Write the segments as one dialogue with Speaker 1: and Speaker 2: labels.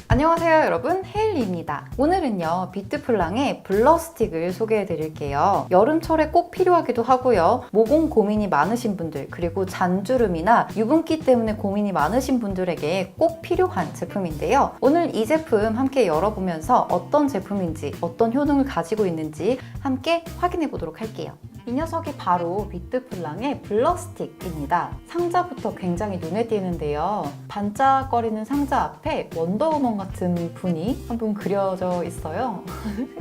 Speaker 1: 안녕하세요 여러분, 헤일리입니다. 오늘은요 비트플랑의 블러 스틱을 소개해 드릴게요. 여름철에 꼭 필요하기도 하고요, 모공 고민이 많으신 분들, 그리고 잔주름이나 유분기 때문에 고민이 많으신 분들에게 꼭 필요한 제품인데요. 오늘 이 제품 함께 열어보면서 어떤 제품인지, 어떤 효능을 가지고 있는지 함께 확인해 보도록 할게요. 이 녀석이 바로 비트플랑의 블러 스틱입니다. 상자부터 굉장히 눈에 띄는데요. 반짝거리는 상자 앞에 원더우먼 같은 분이 한 분 그려져 있어요.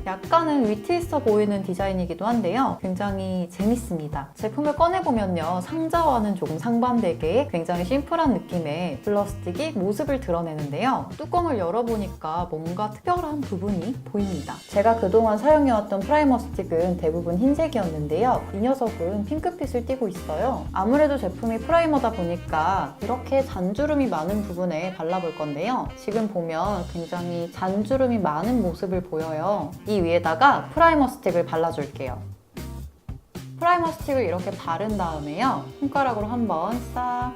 Speaker 1: 약간은 위트 있어 보이는 디자인이기도 한데요. 굉장히 재밌습니다. 제품을 꺼내보면요, 상자와는 조금 상반되게 굉장히 심플한 느낌의 블러 스틱이 모습을 드러내는데요. 뚜껑을 열어보니까 뭔가 특별한 부분이 보입니다. 제가 그동안 사용해왔던 프라이머 스틱은 대부분 흰색이었는데요. 이 녀석은 핑크빛을 띠고 있어요. 아무래도 제품이 프라이머다 보니까 이렇게 잔주름이 많은 부분에 발라볼 건데요. 지금 보면 굉장히 잔주름이 많은 모습을 보여요. 이 위에다가 프라이머 스틱을 발라줄게요. 프라이머 스틱을 이렇게 바른 다음에요, 손가락으로 한번 싹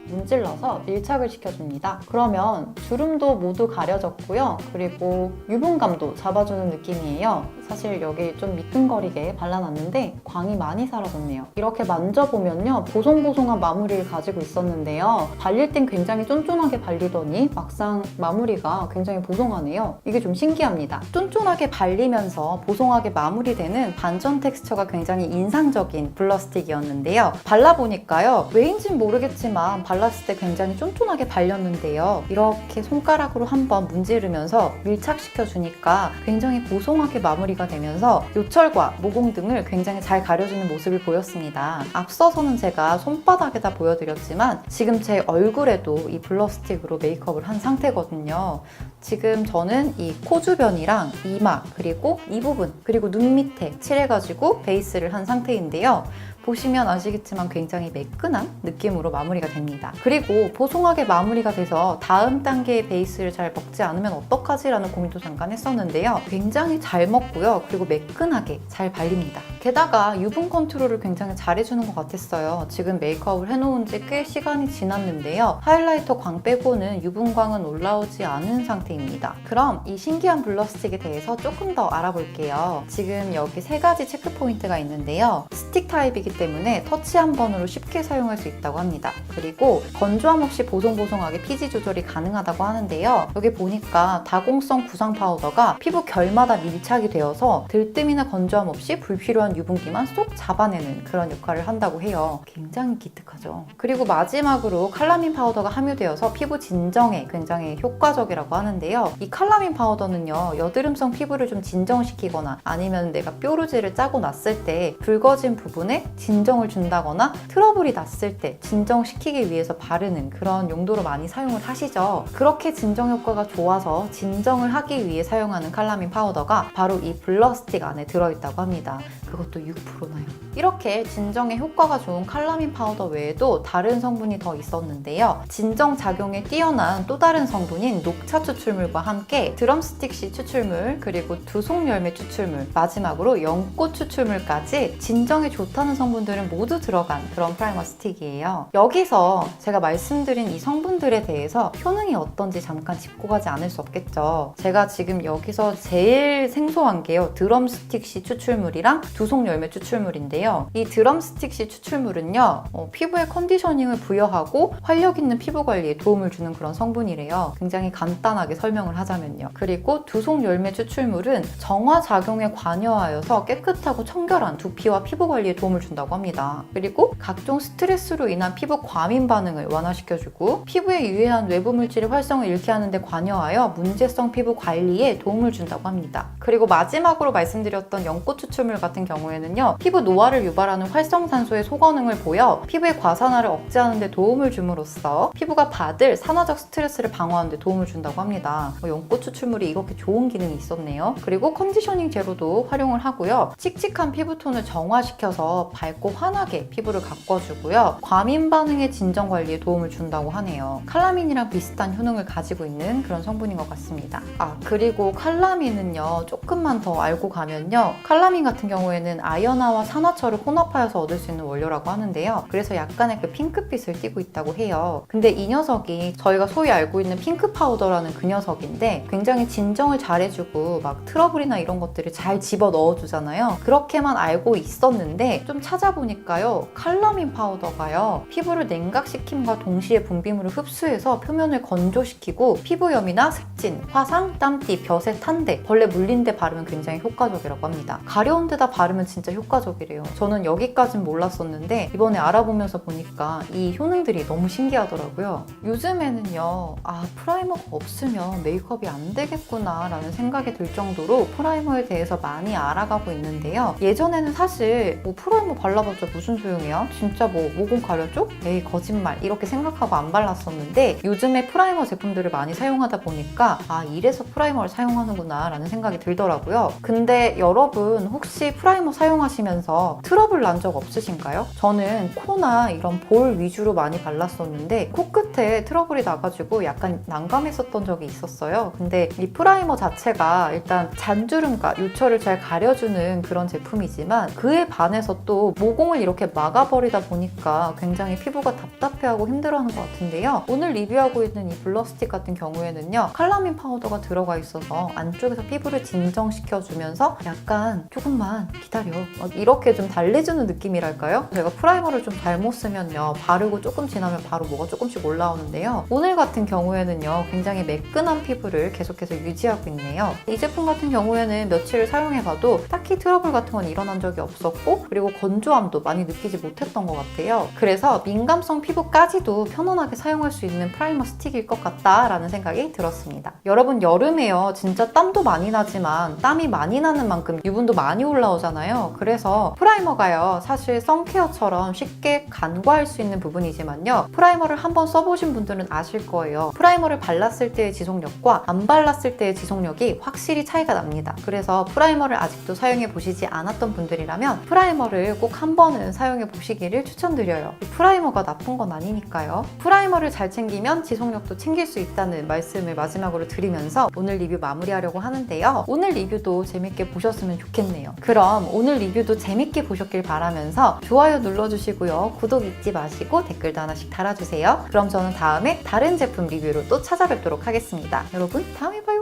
Speaker 1: 문질러서 밀착을 시켜줍니다. 그러면 주름도 모두 가려졌고요. 그리고 유분감도 잡아주는 느낌이에요. 사실 여기 좀 미끈거리게 발라놨는데 광이 많이 사라졌네요. 이렇게 만져보면요, 보송보송한 마무리를 가지고 있었는데요. 발릴 땐 굉장히 쫀쫀하게 발리더니 막상 마무리가 굉장히 보송하네요. 이게 좀 신기합니다. 쫀쫀하게 발리면서 보송하게 마무리되는 반전 텍스처가 굉장히 인상적인 블러 스틱이었는데요. 발라보니까요, 왜인지는 모르겠지만 발랐을 때 굉장히 쫀쫀하게 발렸는데요. 이렇게 손가락으로 한번 문지르면서 밀착시켜주니까 굉장히 보송하게 마무리가 되면서 요철과 모공 등을 굉장히 잘 가려주는 모습을 보였습니다. 앞서서는 제가 손바닥에다 보여드렸지만 지금 제 얼굴에도 이 블러 스틱으로 메이크업을 한 상태거든요. 지금 저는 이 코 주변이랑 이마, 그리고 이 부분, 그리고 눈 밑에 칠해가지고 베이스를 한 상태인데요. 보시면 아시겠지만 굉장히 매끈한 느낌으로 마무리가 됩니다. 그리고 보송하게 마무리가 돼서 다음 단계의 베이스를 잘 먹지 않으면 어떡하지? 라는 고민도 잠깐 했었는데요. 굉장히 잘 먹고요. 그리고 매끈하게 잘 발립니다. 게다가 유분 컨트롤을 굉장히 잘해주는 것 같았어요. 지금 메이크업을 해놓은 지 꽤 시간이 지났는데요. 하이라이터 광 빼고는 유분광은 올라오지 않은 상태입니다. 그럼 이 신기한 블러 스틱에 대해서 조금 더 알아볼게요. 지금 여기 3가지 체크 포인트가 있는데요. 스틱 타입이기 때문에 터치 한 번으로 쉽게 사용할 수 있다고 합니다. 그리고 건조함 없이 보송보송하게 피지 조절이 가능하다고 하는데요. 여기 보니까 다공성 구상 파우더가 피부 결마다 밀착이 되어서 들뜸이나 건조함 없이 불필요한 유분기만 쏙 잡아내는 그런 역할을 한다고 해요. 굉장히 기특하죠. 그리고 마지막으로 칼라민 파우더가 함유되어서 피부 진정에 굉장히 효과적이라고 하는데요. 이 칼라민 파우더는요, 여드름성 피부를 좀 진정시키거나 아니면 내가 뾰루지를 짜고 났을 때 붉어진 부분에 진정을 준다거나 트러블이 났을 때 진정시키기 위해서 바르는 그런 용도로 많이 사용을 하시죠. 그렇게 진정 효과가 좋아서 진정을 하기 위해 사용하는 칼라민 파우더가 바로 이 블러 스틱 안에 들어있다고 합니다. 그것도 6%나요. 이렇게 진정에 효과가 좋은 칼라민 파우더 외에도 다른 성분이 더 있었는데요. 진정 작용에 뛰어난 또 다른 성분인 녹차 추출물과 함께 드럼스틱씨 추출물, 그리고 두속 열매 추출물, 마지막으로 연꽃 추출물까지 진정에 좋다는 성분들은 모두 들어간 그런 프라이머 스틱이에요. 여기서 제가 말씀드린 이 성분들에 대해서 효능이 어떤지 잠깐 짚고 가지 않을 수 없겠죠. 제가 지금 여기서 제일 생소한 게요, 드럼스틱씨 추출물이랑 두속 열매 추출물인데요. 이 드럼스틱씨 추출물은요, 피부에 컨디셔닝을 부여하고 활력 있는 피부 관리에 도움을 주는 그런 성분이래요. 굉장히 간단하게 설명을 하자면요. 그리고 두속 열매 추출물은 정화 작용에 관여하여서 깨끗하고 청결한 두피와 피부 관리에 도움을 준다고 합니다. 그리고 각종 스트레스로 인한 피부 과민 반응을 완화시켜주고 피부에 유해한 외부 물질의 활성을 잃게 하는 데 관여하여 문제성 피부 관리에 도움을 준다고 합니다. 그리고 마지막으로 말씀드렸던 연꽃 추출물 같은 경우에는요, 피부 노화를 유발하는 활성산소의 소거능을 보여 피부의 과산화를 억제하는 데 도움을 줌으로써 피부가 받을 산화적 스트레스를 방어하는 데 도움을 준다고 합니다. 연꽃 추출물이 이렇게 좋은 기능이 있었네요. 그리고 컨디셔닝 제로도 활용을 하고요, 칙칙한 피부톤을 정화시켜서 밝고 환하게 피부를 가꿔주고요, 과민 반응의 진정 관리에 도움을 준다고 하네요. 칼라민이랑 비슷한 효능을 가지고 있는 그런 성분인 것 같습니다. 그리고 칼라민은요, 조금만 더 알고 가면요, 칼라민 같은 경우에는 경우에는 아연화와 산화철을 혼합하여서 얻을 수 있는 원료라고 하는데요. 그래서 약간의 그 핑크빛을 띠고 있다고 해요. 근데 이 녀석이 저희가 소위 알고 있는 핑크 파우더라는 그 녀석인데 굉장히 진정을 잘해주고 막 트러블이나 이런 것들을 잘 집어 넣어주잖아요. 그렇게만 알고 있었는데 좀 찾아보니까요. 칼라민 파우더가요. 피부를 냉각시킴과 동시에 분비물을 흡수해서 표면을 건조시키고 피부염이나 습진, 화상, 땀띠, 벼세, 탄대, 벌레 물린 데 바르면 굉장히 효과적이라고 합니다. 가려운 데다 바르면 진짜 효과적이래요. 저는 여기까진 몰랐었는데 이번에 알아보면서 보니까 이 효능들이 너무 신기하더라고요. 요즘에는요, 프라이머가 없으면 메이크업이 안 되겠구나 라는 생각이 들 정도로 프라이머에 대해서 많이 알아가고 있는데요. 예전에는 사실 프라이머 발라봤자 무슨 소용이야? 진짜 모공 가려줘? 에이 거짓말 이렇게 생각하고 안 발랐었는데 요즘에 프라이머 제품들을 많이 사용하다 보니까 이래서 프라이머를 사용하는구나 라는 생각이 들더라고요. 근데 여러분 혹시 프라이머 사용하시면서 트러블 난 적 없으신가요? 저는 코나 이런 볼 위주로 많이 발랐었는데 코끝에 트러블이 나가지고 약간 난감했었던 적이 있었어요. 근데 이 프라이머 자체가 일단 잔주름과 요철을 잘 가려주는 그런 제품이지만 그에 반해서 또 모공을 이렇게 막아버리다 보니까 굉장히 피부가 답답해하고 힘들어하는 것 같은데요. 오늘 리뷰하고 있는 이 블러스틱 같은 경우에는요. 칼라민 파우더가 들어가 있어서 안쪽에서 피부를 진정시켜주면서 약간 조금만 기다려 이렇게 좀 달래주는 느낌이랄까요? 제가 프라이머를 좀 잘못 쓰면요. 바르고 조금 지나면 바로 뭐가 조금씩 올라오는데요. 오늘 같은 경우에는요. 굉장히 매끈한 피부를 계속해서 유지하고 있네요. 이 제품 같은 경우에는 며칠을 사용해봐도 딱히 트러블 같은 건 일어난 적이 없었고 그리고 건조함도 많이 느끼지 못했던 것 같아요. 그래서 민감성 피부까지도 편안하게 사용할 수 있는 프라이머 스틱일 것 같다라는 생각이 들었습니다. 여러분 여름에요. 진짜 땀도 많이 나지만 땀이 많이 나는 만큼 유분도 많이 올라오잖아요. 그래서 프라이머가요. 사실 선케어처럼 쉽게 간과할 수 있는 부분이지만요. 프라이머를 한번 써보신 분들은 아실 거예요. 프라이머를 발랐을 때의 지속력과 안 발랐을 때의 지속력이 확실히 차이가 납니다. 그래서 프라이머를 아직도 사용해 보시지 않았던 분들이라면 프라이머를 꼭 한 번은 사용해 보시기를 추천드려요. 프라이머가 나쁜 건 아니니까요. 프라이머를 잘 챙기면 지속력도 챙길 수 있다는 말씀을 마지막으로 드리면서 오늘 리뷰 마무리하려고 하는데요. 오늘 리뷰도 재밌게 보셨으면 좋겠네요. 그럼 오늘 리뷰도 재밌게 보셨길 바라면서 좋아요 눌러주시고요. 구독 잊지 마시고 댓글도 하나씩 달아주세요. 그럼 저는 다음에 다른 제품 리뷰로 또 찾아뵙도록 하겠습니다. 여러분 다음에 봐요.